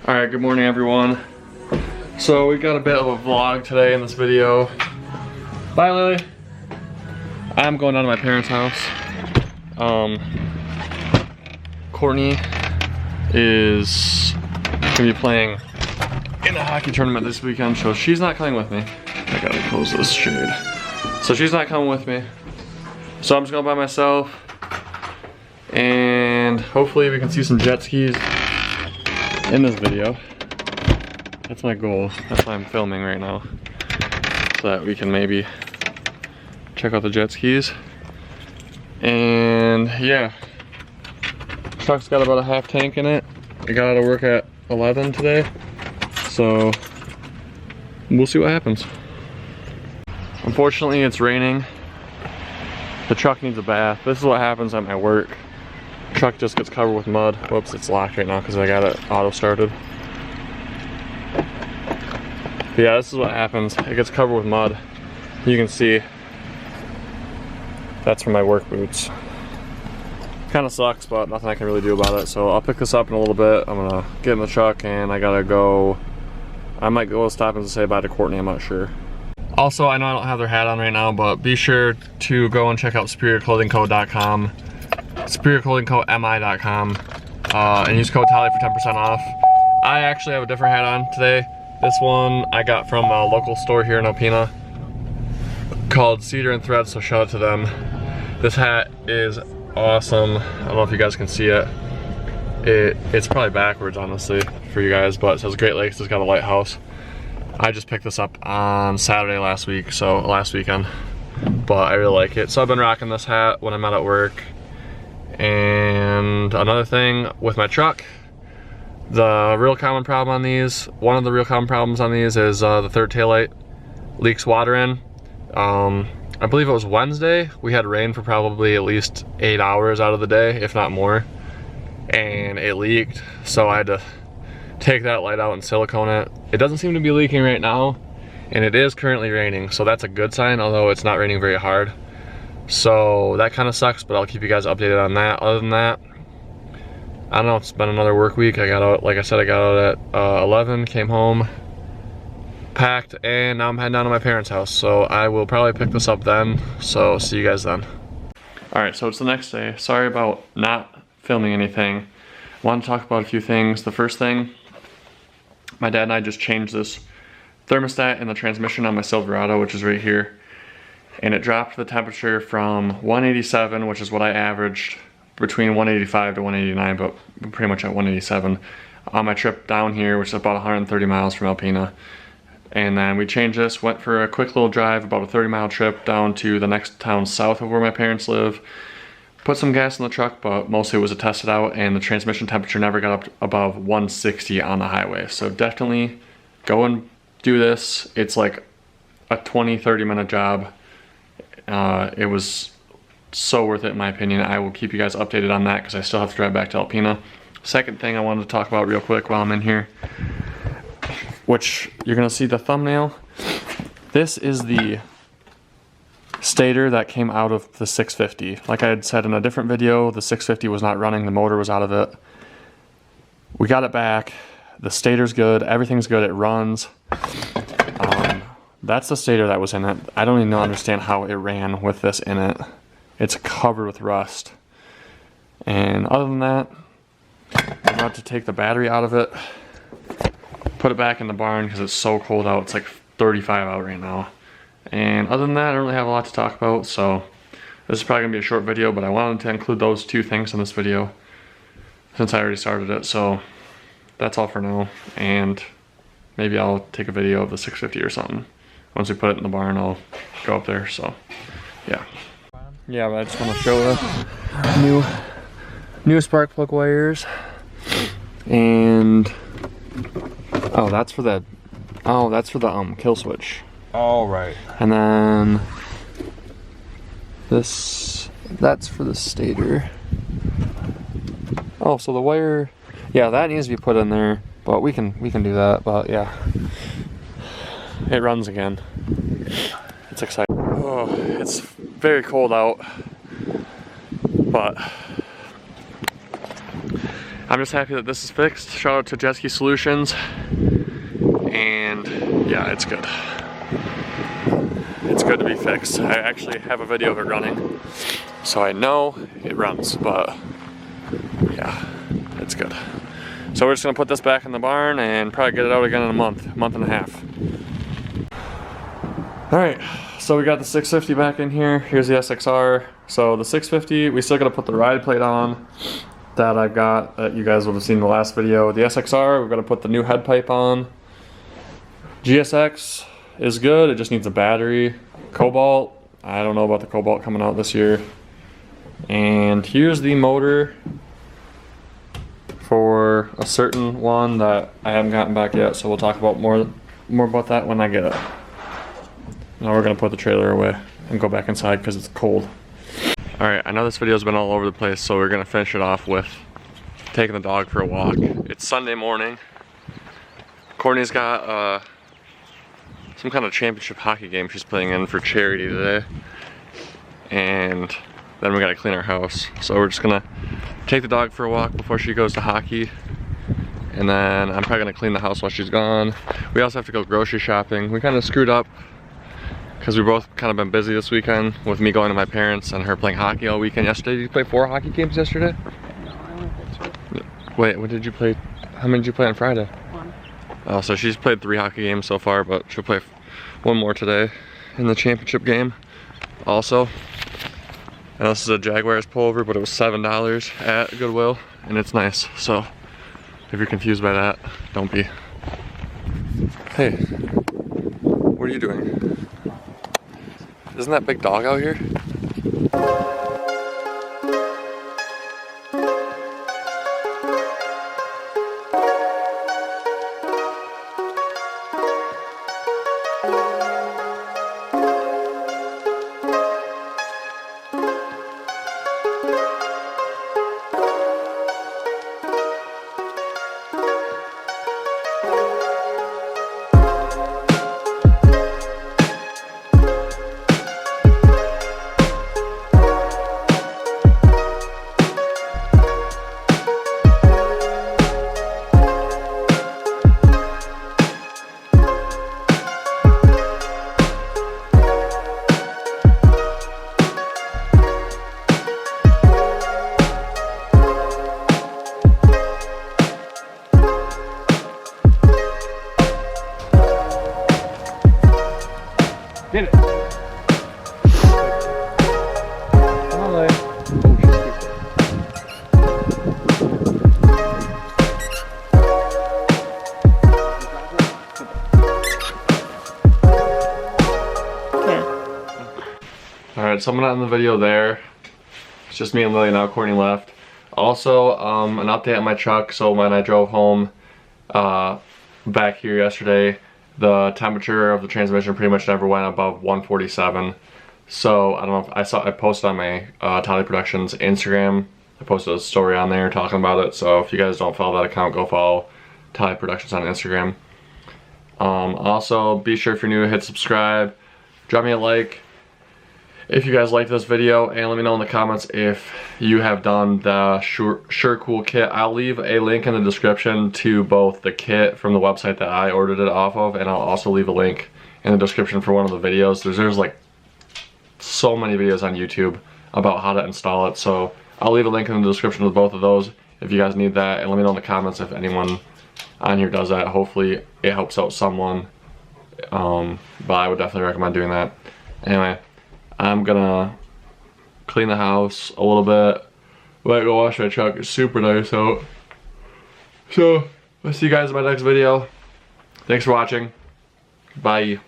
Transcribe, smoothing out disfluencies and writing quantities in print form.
Alright, good morning everyone. So we got a bit of a vlog today in this video. Bye Lily. I'm going down to my parents' house. Courtney is gonna be playing in a hockey tournament this weekend, so she's not coming with me. I gotta close this shade. So she's not coming with me. So I'm just going by myself. And hopefully we can see some jet skis in this video. That's my goal. That's why I'm filming right now. So that we can maybe check out the jet skis. And yeah. Truck's got about a half tank in it. I got out of work at 11 today. So we'll see what happens. Unfortunately it's raining. The truck needs a bath. This is what happens at my work. Truck just gets covered with mud. Whoops, it's locked right now because I got it auto started. But yeah, this is what happens. It gets covered with mud. You can see that's from my work boots. Kind of sucks, but nothing I can really do about it. So I'll pick this up in a little bit. I'm gonna get in the truck and I gotta go. I might go stop and say bye to Courtney, I'm not sure. Also, I know I don't have their hat on right now, but be sure to go and check out superiorclothingco.com. superiorclothingco.mi.com and use code TODDLEY for 10% off. I actually have a different hat on today. This one I got from a local store here in Alpena called Cedar and Thread, so shout out to them. This hat is awesome. I don't know if you guys can see it. It's probably backwards honestly for you guys, but it says Great Lakes. It's got a lighthouse. I just picked this up on Saturday last weekend, but I really like it. So I've been rocking this hat when I'm out at work. And another thing with my truck, the real common problem on these, one of the real common problems on these is the third taillight leaks water in. I believe it was Wednesday. We had rain for probably at least 8 hours out of the day, if not more. And it leaked, so I had to take that light out and silicone it. It doesn't seem to be leaking right now, and it is currently raining, so that's a good sign, although it's not raining very hard. So that kind of sucks, but I'll keep you guys updated on that. Other than that, I don't know, it's been another work week. I got out, like I said, I got out at 11, came home, packed, and now I'm heading down to my parents' house. So I will probably pick this up then, so see you guys then. All right, so it's the next day. Sorry about not filming anything. I want to talk about a few things. The first thing, my dad and I just changed this thermostat in the transmission on my Silverado, which is right here. And it dropped the temperature from 187, which is what I averaged, between 185 to 189, but pretty much at 187 on my trip down here, which is about 130 miles from Alpena. And then we changed this, went for a quick little drive, about a 30-mile trip down to the next town south of where my parents live. Put some gas in the truck, but mostly it was to test it out, and the transmission temperature never got up above 160 on the highway. So definitely go and do this. It's like a 20-30 minute job. It was so worth it in my opinion. I will keep you guys updated on that because I still have to drive back to Alpena. Second thing I wanted to talk about real quick while I'm in here, which you're gonna see the thumbnail. This is the stator that came out of the 650. Like I had said in a different video, the 650 was not running, the motor was out of it. We got it back. The stator's good, everything's good, it runs. That's the stator that was in it. I don't even understand how it ran with this in it. It's covered with rust. And other than that, I'm about to take the battery out of it, put it back in the barn because it's so cold out. It's like 35 out right now. And other than that, I don't really have a lot to talk about, so this is probably gonna be a short video, but I wanted to include those two things in this video since I already started it. So that's all for now, and maybe I'll take a video of the 650 or something. Once we put it in the barn, I'll go up there, so yeah. Yeah, but I just want to show the new spark plug wires. And oh, that's for the kill switch. All right. And then that's for the stator. Oh, so the wire, yeah, that needs to be put in there, but we can do that. But yeah, it runs again. It's exciting. Oh, it's very cold out, but I'm just happy that this is fixed. Shout out to Jet Ski Solutions. And yeah, it's good. It's good to be fixed. I actually have a video of it running, so I know it runs, but yeah, it's good. So we're just gonna put this back in the barn and probably get it out again in a month and a half. All right, so we got the 650 back in here. Here's the SXR. So the 650, we still gotta put the ride plate on that I've got, that you guys would have seen in the last video. The SXR, we've gotta put the new head pipe on. GSX is good, it just needs a battery. Cobalt, I don't know about the Cobalt coming out this year. And here's the motor for a certain one that I haven't gotten back yet, so we'll talk about more about that when I get it. Now we're gonna put the trailer away and go back inside because it's cold. Alright, I know this video's been all over the place, so we're gonna finish it off with taking the dog for a walk. It's Sunday morning. Courtney's got some kind of championship hockey game she's playing in for charity today. And then we gotta clean our house. So we're just gonna take the dog for a walk before she goes to hockey. And then I'm probably gonna clean the house while she's gone. We also have to go grocery shopping. We kind of screwed up because we both kind of been busy this weekend with me going to my parents and her playing hockey all weekend yesterday. Did you play 4 hockey games yesterday? No, I only played 2. Wait, what did you play? How many did you play on Friday? 1. Oh, so she's played 3 hockey games so far, but she'll play 1 more today in the championship game also. And this is a Jaguars pullover, but it was $7 at Goodwill, and it's nice. So if you're confused by that, don't be. Hey, what are you doing? Isn't that big dog out here? Get it. Molly. Alright, so I'm not in the video there. It's just me and Lily now. Courtney left. Also, an update on my truck. So when I drove home back here yesterday, the temperature of the transmission pretty much never went above 147. So I don't know if I posted on my ToddleyProductions Instagram. I posted a story on there talking about it. So if you guys don't follow that account, go follow ToddleyProductions on Instagram. Also, be sure if you're new, hit subscribe. Drop me a like if you guys liked this video, and let me know in the comments if you have done the Sure Cool kit. I'll leave a link in the description to both the kit from the website that I ordered it off of, and I'll also leave a link in the description for one of the videos. There's like so many videos on YouTube about how to install it, so I'll leave a link in the description of both of those if you guys need that, and let me know in the comments if anyone on here does that. Hopefully it helps out someone, but I would definitely recommend doing that. Anyway, I'm gonna clean the house a little bit. Might go wash my truck. It's super nice out. So, I'll see you guys in my next video. Thanks for watching. Bye.